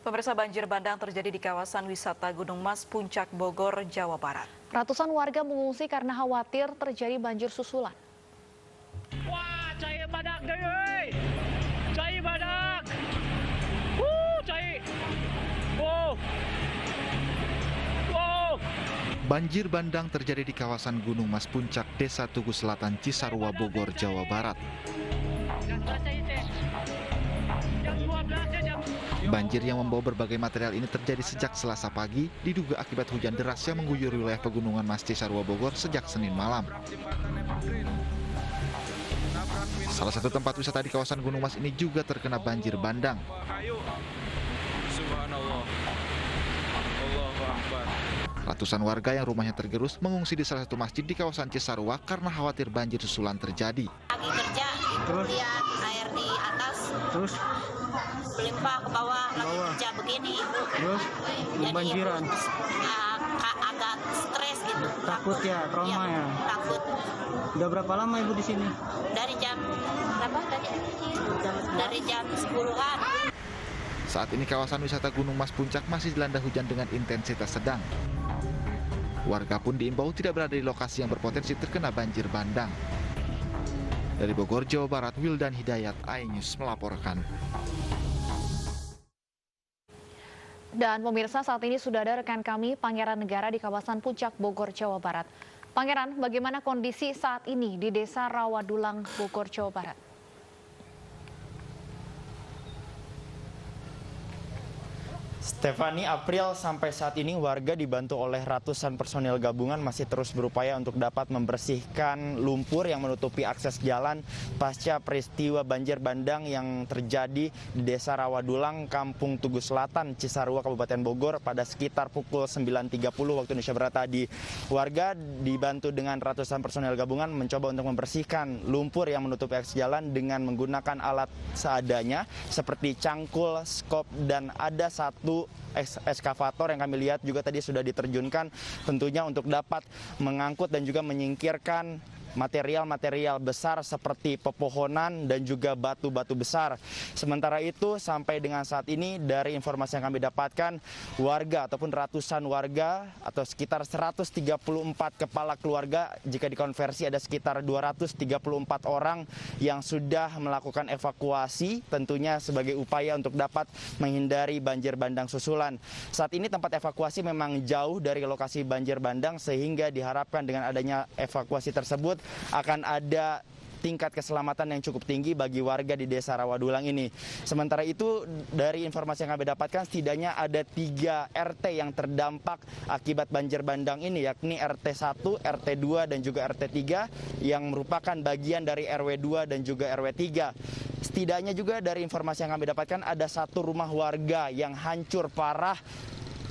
Pemirsa, banjir bandang terjadi di kawasan wisata Gunung Mas, Puncak Bogor, Jawa Barat. Ratusan warga mengungsi karena khawatir terjadi banjir susulan. Wah, cair badak deh, woi. Cair badak. Cair. Wow. Wow. Banjir bandang terjadi di kawasan Gunung Mas Puncak, Desa Tugu Selatan, Cisarua, Bogor, Jawa Barat. Banjir yang membawa berbagai material ini terjadi sejak Selasa pagi, diduga akibat hujan deras yang mengguyur wilayah pegunungan Mas Cisarua, Bogor sejak Senin malam. Salah satu tempat wisata di kawasan Gunung Mas ini juga terkena banjir bandang. Ratusan warga yang rumahnya tergerus mengungsi di salah satu masjid di kawasan Cisarua karena khawatir banjir susulan terjadi. Lagi kerja, lihat air di atas, terus melimpah ke bawah, lagi kerja begini. Terus banjiran. Agak stres gitu. Takut ya, trauma ya. Takut. Udah berapa lama Ibu di sini? Dari jam berapa tadi? Dari jam 10-an. Saat ini kawasan wisata Gunung Mas Puncak masih dilanda hujan dengan intensitas sedang. Warga pun diimbau tidak berada di lokasi yang berpotensi terkena banjir bandang. Dari Bogor, Jawa Barat, Wildan Hidayat, iNews melaporkan. Dan pemirsa, saat ini sudah ada rekan kami Pangeran Negara di kawasan Puncak Bogor, Jawa Barat. Pangeran, bagaimana kondisi saat ini di Desa Rawadulang, Bogor, Jawa Barat? Stefani, April, sampai saat ini warga dibantu oleh ratusan personil gabungan masih terus berupaya untuk dapat membersihkan lumpur yang menutupi akses jalan pasca peristiwa banjir bandang yang terjadi di Desa Rawadulang, Kampung Tugu Selatan, Cisarua, Kabupaten Bogor pada sekitar pukul 9.30 waktu Indonesia Barat tadi. Warga dibantu dengan ratusan personil gabungan mencoba untuk membersihkan lumpur yang menutupi akses jalan dengan menggunakan alat seadanya seperti cangkul, skop, dan ada satu eskavator yang kami lihat juga tadi sudah diterjunkan tentunya untuk dapat mengangkut dan juga menyingkirkan material-material besar seperti pepohonan dan juga batu-batu besar. Sementara itu sampai dengan saat ini dari informasi yang kami dapatkan, warga ataupun ratusan warga atau sekitar 134 kepala keluarga, jika dikonversi ada sekitar 234 orang yang sudah melakukan evakuasi tentunya sebagai upaya untuk dapat menghindari banjir bandang susulan. Saat ini tempat evakuasi memang jauh dari lokasi banjir bandang sehingga diharapkan dengan adanya evakuasi tersebut akan ada tingkat keselamatan yang cukup tinggi bagi warga di Desa Rawadulang ini. Sementara itu dari informasi yang kami dapatkan setidaknya ada 3 RT yang terdampak akibat banjir bandang ini, yakni RT 1, RT 2 dan juga RT 3 yang merupakan bagian dari RW 2 dan juga RW 3. Setidaknya juga dari informasi yang kami dapatkan ada 1 rumah warga yang hancur parah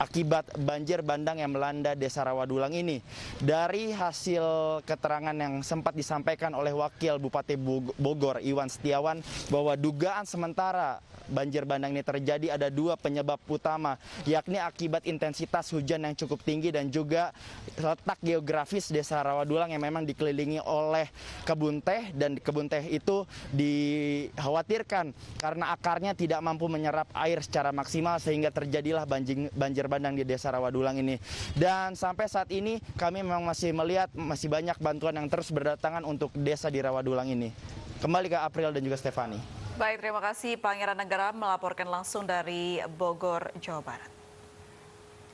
akibat banjir bandang yang melanda Desa Rawadulang ini. Dari hasil keterangan yang sempat disampaikan oleh Wakil Bupati Bogor, Iwan Setiawan, bahwa dugaan sementara banjir bandang ini terjadi ada 2 penyebab utama, yakni akibat intensitas hujan yang cukup tinggi dan juga letak geografis Desa Rawadulang yang memang dikelilingi oleh kebun teh, dan kebun teh itu dikhawatirkan karena akarnya tidak mampu menyerap air secara maksimal sehingga terjadilah banjir bandang di Desa Rawadulang ini. Dan sampai saat ini kami memang masih melihat masih banyak bantuan yang terus berdatangan untuk desa di Rawadulang ini. Kembali ke April dan juga Stefani. Baik, terima kasih Pangeran Negara melaporkan langsung dari Bogor, Jawa Barat.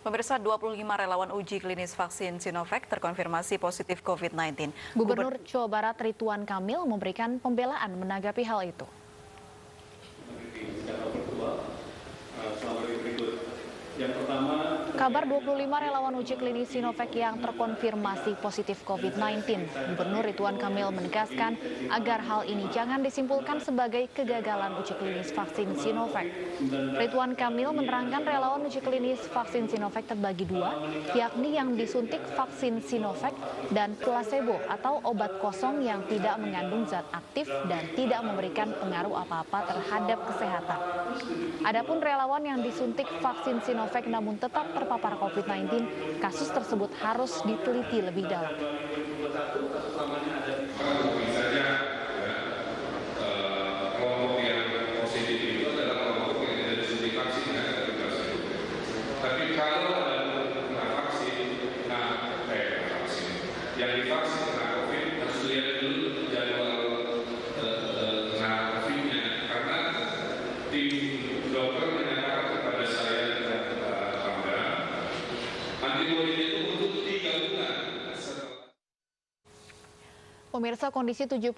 Pemirsa, 25 relawan uji klinis vaksin Sinovac terkonfirmasi positif COVID-19. Gubernur Jawa Barat Ridwan Kamil memberikan pembelaan menanggapi hal itu. Kabar 25 relawan uji klinis Sinovac yang terkonfirmasi positif COVID-19. Gubernur Ridwan Kamil menegaskan agar hal ini jangan disimpulkan sebagai kegagalan uji klinis vaksin Sinovac. Ridwan Kamil menerangkan relawan uji klinis vaksin Sinovac terbagi 2, yakni yang disuntik vaksin Sinovac dan placebo atau obat kosong yang tidak mengandung zat aktif dan tidak memberikan pengaruh apa-apa terhadap kesehatan. Adapun relawan yang disuntik vaksin Sinovac namun tetap terpapar COVID-19, kasus tersebut harus diteliti lebih dalam. Kelompok yang positif itu adalah kelompok yang tidak disuntik vaksin, kalau ada kena vaksin, yang divaksin kena COVID harus lihat dulu jadwal kena COVID-nya, karena tim dokter menyatakan kepada saya dan Bangga, antibodinya itu untuk 3 bulan. Pemirsa, kondisi 79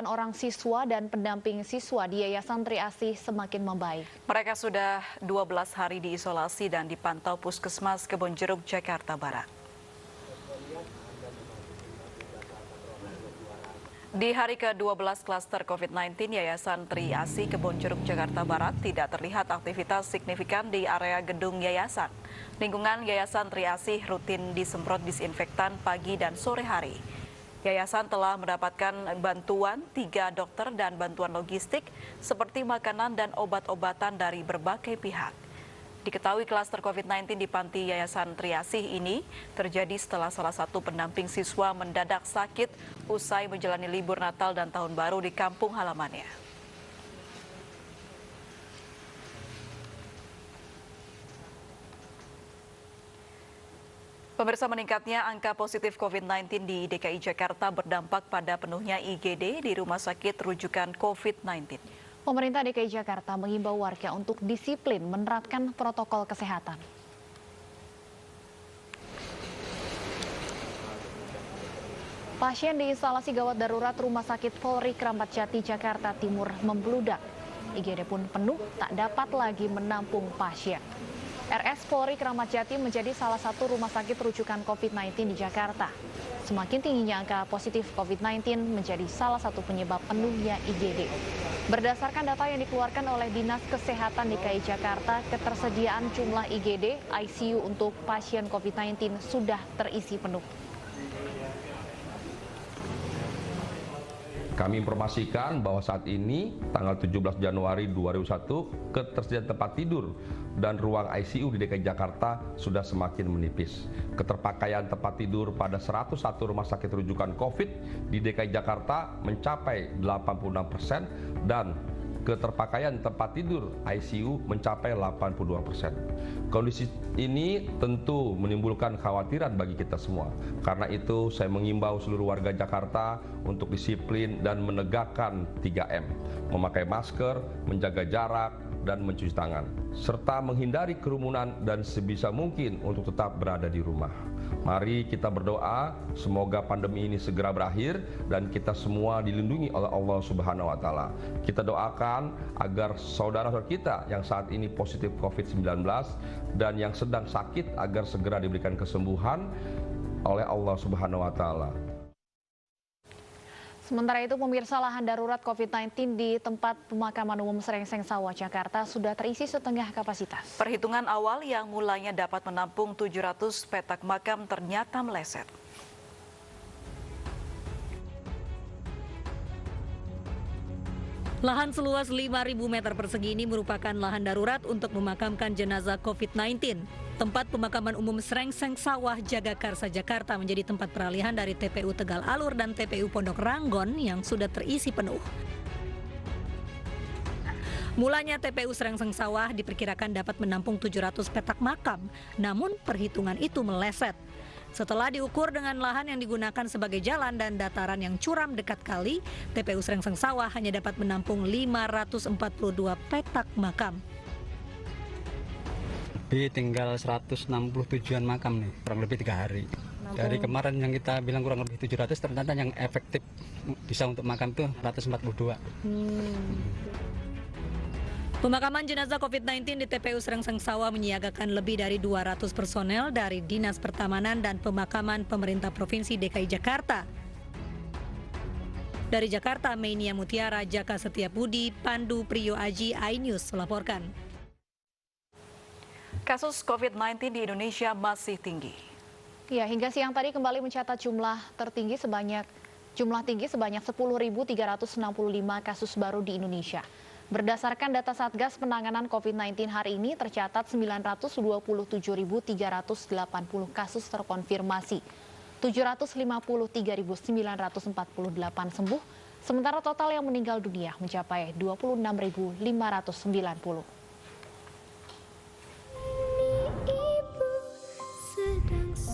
orang siswa dan pendamping siswa di Yayasan Tri Asih semakin membaik. Mereka sudah 12 hari diisolasi dan dipantau Puskesmas Kebonjeruk, Jakarta Barat. Di hari ke-12 klaster COVID-19, Yayasan Tri Asih Kebonjeruk, Jakarta Barat tidak terlihat aktivitas signifikan di area gedung yayasan. Lingkungan Yayasan Tri Asih rutin disemprot disinfektan pagi dan sore hari. Yayasan telah mendapatkan bantuan 3 dokter dan bantuan logistik seperti makanan dan obat-obatan dari berbagai pihak. Diketahui klaster COVID-19 di panti Yayasan Tri Asih ini terjadi setelah salah satu pendamping siswa mendadak sakit usai menjalani libur Natal dan Tahun Baru di kampung halamannya. Pemirsa, meningkatnya angka positif COVID-19 di DKI Jakarta berdampak pada penuhnya IGD di Rumah Sakit Rujukan COVID-19. Pemerintah DKI Jakarta mengimbau warga untuk disiplin menerapkan protokol kesehatan. Pasien di instalasi gawat darurat Rumah Sakit Polri Kramat Jati, Jakarta Timur membludak. IGD pun penuh, tak dapat lagi menampung pasien. RS Polri Kramat Jati menjadi salah satu rumah sakit rujukan COVID-19 di Jakarta. Semakin tingginya angka positif COVID-19 menjadi salah satu penyebab penuhnya IGD. Berdasarkan data yang dikeluarkan oleh Dinas Kesehatan DKI Jakarta, ketersediaan jumlah IGD ICU untuk pasien COVID-19 sudah terisi penuh. Kami informasikan bahwa saat ini tanggal 17 Januari 2021 ketersediaan tempat tidur dan ruang ICU di DKI Jakarta sudah semakin menipis. Keterpakaian tempat tidur pada 101 rumah sakit rujukan COVID di DKI Jakarta mencapai 86% dan keterpakaian tempat tidur ICU mencapai 82%. Kondisi ini tentu menimbulkan kekhawatiran bagi kita semua. Karena itu saya mengimbau seluruh warga Jakarta untuk disiplin dan menegakkan 3M, memakai masker, menjaga jarak, dan mencuci tangan, serta menghindari kerumunan dan sebisa mungkin untuk tetap berada di rumah. Mari kita berdoa semoga pandemi ini segera berakhir dan kita semua dilindungi oleh Allah Subhanahu wa Ta'ala. Kita doakan agar saudara-saudara kita yang saat ini positif COVID-19 dan yang sedang sakit agar segera diberikan kesembuhan oleh Allah Subhanahu wa Ta'ala. Sementara itu, pemirsa, lahan darurat COVID-19 di tempat pemakaman umum Srengseng Sawah, Jakarta sudah terisi setengah kapasitas. Perhitungan awal yang mulanya dapat menampung 700 petak makam ternyata meleset. Lahan seluas 5.000 meter persegi ini merupakan lahan darurat untuk memakamkan jenazah COVID-19. Tempat pemakaman umum Srengseng Sawah, Jagakarsa, Jakarta menjadi tempat peralihan dari TPU Tegal Alur dan TPU Pondok Ranggon yang sudah terisi penuh. Mulanya TPU Srengseng Sawah diperkirakan dapat menampung 700 petak makam, namun perhitungan itu meleset. Setelah diukur dengan lahan yang digunakan sebagai jalan dan dataran yang curam dekat kali, TPU Srengseng Sawah hanya dapat menampung 542 petak makam. Tinggal 167-an makam nih, kurang lebih 3 hari. Dari kemarin yang kita bilang kurang lebih 700, ternyata yang efektif bisa untuk makam itu 142. Pemakaman jenazah COVID-19 di TPU Srengseng Sawah menyiagakan lebih dari 200 personel dari Dinas Pertamanan dan Pemakaman Pemerintah Provinsi DKI Jakarta. Dari Jakarta, Menia Mutiara, Jaka Setiabudi, Pandu Priyo Aji, iNews melaporkan. Kasus COVID-19 di Indonesia masih tinggi. Ya, hingga siang tadi kembali mencatat jumlah tinggi sebanyak 10.365 kasus baru di Indonesia. Berdasarkan data Satgas Penanganan COVID-19 hari ini tercatat 927.380 kasus terkonfirmasi, 753.948 sembuh, sementara total yang meninggal dunia mencapai 26.590.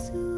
Yesus.